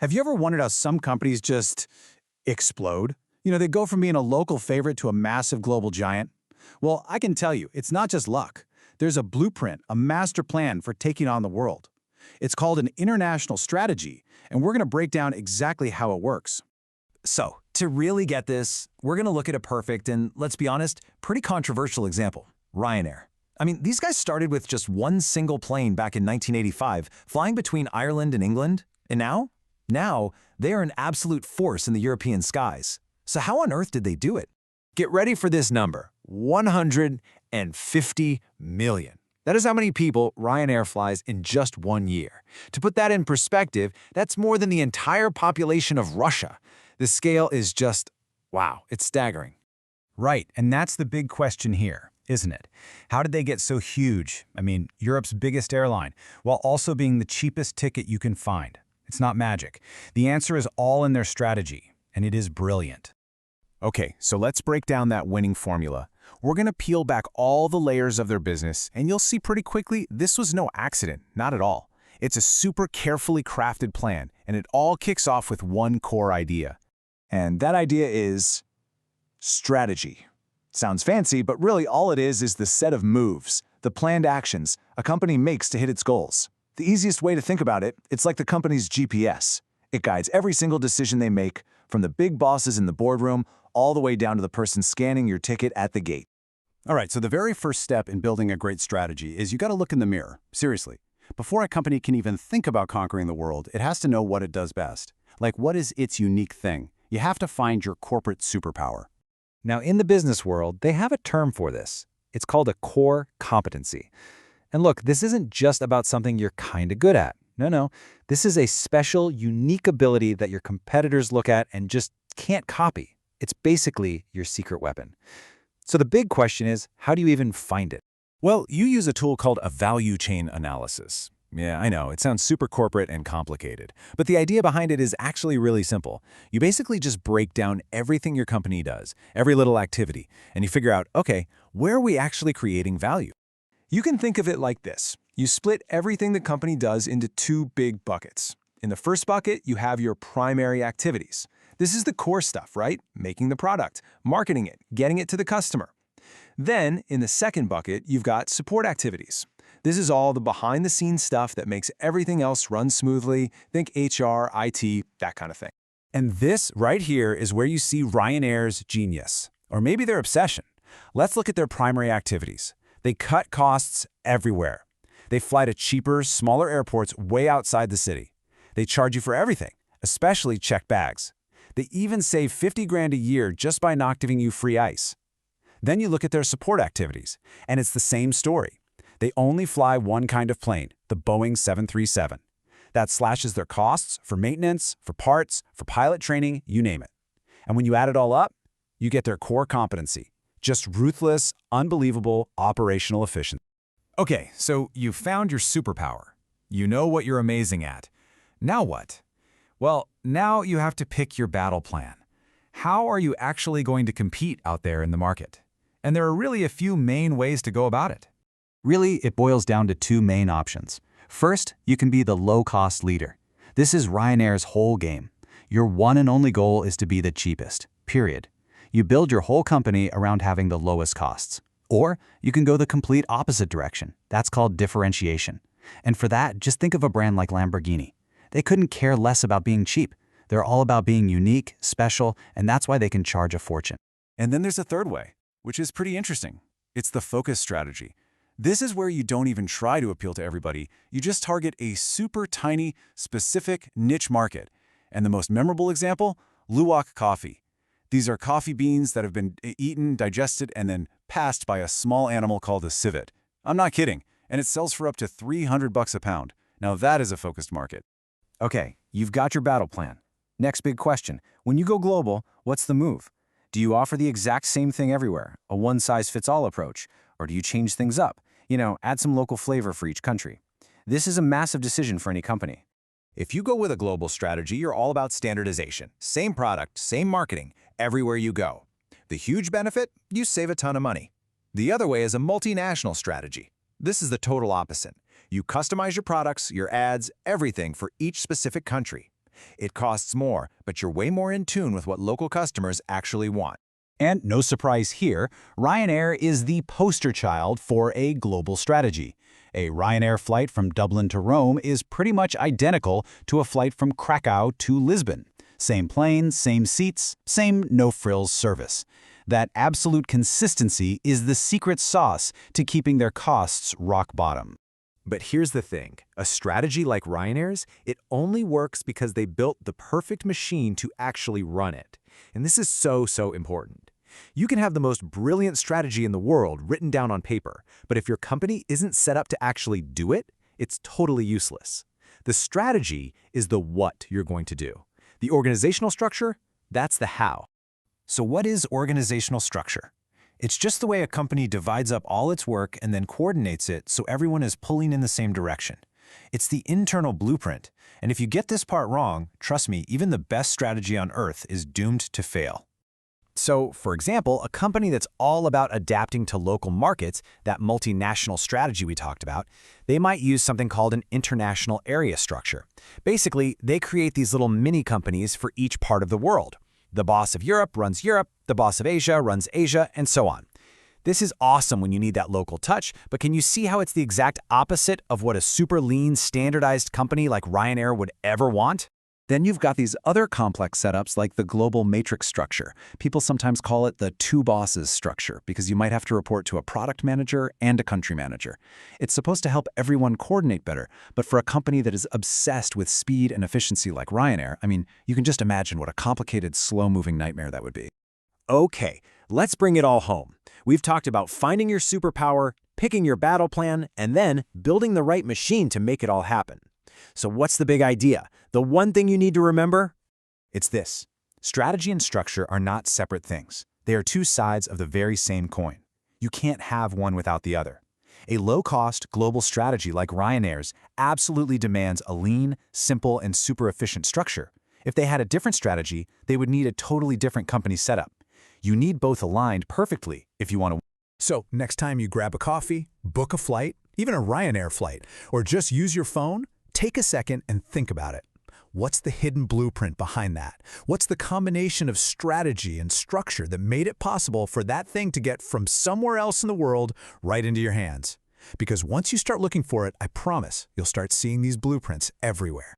Have you ever wondered how some companies just explode? They go from being a local favorite to a massive global giant. Well, I can tell you, it's not just luck. There's a blueprint, a master plan for taking on the world. It's called an international strategy, and we're going to break down exactly how it works. So, to really get this, we're going to look at a perfect and, let's be honest, pretty controversial example, Ryanair. I mean, these guys started with just one single plane back in 1985, flying between Ireland and England, and now? Now, they are an absolute force in the European skies. So how on earth did they do it? Get ready for this number, 150 million. That is how many people Ryanair flies in just 1 year. To put that in perspective, that's more than the entire population of Russia. The scale is just, wow, it's staggering. Right, and that's the big question here, isn't it? How did they get so huge? I mean, Europe's biggest airline, while also being the cheapest ticket you can find. It's not magic. The answer is all in their strategy, and it is brilliant. Okay, so let's break down that winning formula. We're going to peel back all the layers of their business, and you'll see pretty quickly this was no accident, not at all. It's a super carefully crafted plan, and it all kicks off with one core idea. And that idea is strategy. Sounds fancy, but really all it is the set of moves, the planned actions a company makes to hit its goals. The easiest way to think about it, it's like the company's GPS. It guides every single decision they make, from the big bosses in the boardroom all the way down to the person scanning your ticket at the gate. All right, so the very first step in building a great strategy is you got to look in the mirror, seriously. Before a company can even think about conquering the world, it has to know what it does best. Like, what is its unique thing? You have to find your corporate superpower. Now, in the business world, they have a term for this. It's called a core competency. And look, this isn't just about something you're kind of good at. No. This is a special, unique ability that your competitors look at and just can't copy. It's basically your secret weapon. So the big question is, how do you even find it? Well, you use a tool called a value chain analysis. Yeah, I know, it sounds super corporate and complicated, but the idea behind it is actually really simple. You basically just break down everything your company does, every little activity, and you figure out, okay, where are we actually creating value? You can think of it like this. You split everything the company does into two big buckets. In the first bucket, you have your primary activities. This is the core stuff, right? Making the product, marketing it, getting it to the customer. Then, in the second bucket, you've got support activities. This is all the behind-the-scenes stuff that makes everything else run smoothly. Think HR, IT, that kind of thing. And this right here is where you see Ryanair's genius, or maybe their obsession. Let's look at their primary activities. They cut costs everywhere. They fly to cheaper, smaller airports way outside the city. They charge you for everything, especially checked bags. They even save 50 grand a year just by not giving you free ice. Then you look at their support activities, and it's the same story. They only fly one kind of plane, the Boeing 737. That slashes their costs for maintenance, for parts, for pilot training, you name it. And when you add it all up, you get their core competency. Just ruthless, unbelievable operational efficiency. Okay, so you've found your superpower. You know what you're amazing at. Now what? Well, now you have to pick your battle plan. How are you actually going to compete out there in the market? And there are really a few main ways to go about it. Really, it boils down to two main options. First, you can be the low-cost leader. This is Ryanair's whole game. Your one and only goal is to be the cheapest, period. You build your whole company around having the lowest costs. Or you can go the complete opposite direction. That's called differentiation. And for that, just think of a brand like Lamborghini. They couldn't care less about being cheap. They're all about being unique, special, and that's why they can charge a fortune. And then there's a third way, which is pretty interesting. It's the focus strategy. This is where you don't even try to appeal to everybody. You just target a super tiny, specific niche market. And the most memorable example? Luwak coffee. These are coffee beans that have been eaten, digested, and then passed by a small animal called a civet. I'm not kidding. And it sells for up to $300 a pound. Now that is a focused market. Okay, you've got your battle plan. Next big question. When you go global, what's the move? Do you offer the exact same thing everywhere, a one-size-fits-all approach? Or do you change things up? Add some local flavor for each country. This is a massive decision for any company. If you go with a global strategy, you're all about standardization. Same product, same marketing, everywhere you go. The huge benefit? You save a ton of money. The other way is a multinational strategy. This is the total opposite. You customize your products, your ads, everything for each specific country. It costs more, but you're way more in tune with what local customers actually want. And no surprise here, Ryanair is the poster child for a global strategy. A Ryanair flight from Dublin to Rome is pretty much identical to a flight from Krakow to Lisbon. Same plane, same seats, same no-frills service. That absolute consistency is the secret sauce to keeping their costs rock bottom. But here's the thing, a strategy like Ryanair's, it only works because they built the perfect machine to actually run it. And this is so important. You can have the most brilliant strategy in the world written down on paper, but if your company isn't set up to actually do it, it's totally useless. The strategy is the what you're going to do. The organizational structure, that's the how. So what is organizational structure? It's just the way a company divides up all its work and then coordinates it so everyone is pulling in the same direction. It's the internal blueprint, and if you get this part wrong, trust me, even the best strategy on earth is doomed to fail. So, for example, a company that's all about adapting to local markets, that multinational strategy we talked about, they might use something called an international area structure. Basically, they create these little mini companies for each part of the world. The boss of Europe runs Europe, the boss of Asia runs Asia, and so on. This is awesome when you need that local touch, but can you see how it's the exact opposite of what a super lean, standardized company like Ryanair would ever want? Then you've got these other complex setups like the global matrix structure. People sometimes call it the two bosses structure because you might have to report to a product manager and a country manager. It's supposed to help everyone coordinate better, but for a company that is obsessed with speed and efficiency like Ryanair, I mean, you can just imagine what a complicated, slow-moving nightmare that would be. Okay, let's bring it all home. We've talked about finding your superpower, picking your battle plan, and then building the right machine to make it all happen. So what's the big idea? The one thing you need to remember? It's this. Strategy and structure are not separate things. They are two sides of the very same coin. You can't have one without the other. A low-cost, global strategy like Ryanair's absolutely demands a lean, simple, and super efficient structure. If they had a different strategy, they would need a totally different company setup. You need both aligned perfectly if you want to. So next time you grab a coffee, book a flight, even a Ryanair flight, or just use your phone, take a second and think about it. What's the hidden blueprint behind that? What's the combination of strategy and structure that made it possible for that thing to get from somewhere else in the world right into your hands? Because once you start looking for it, I promise you'll start seeing these blueprints everywhere.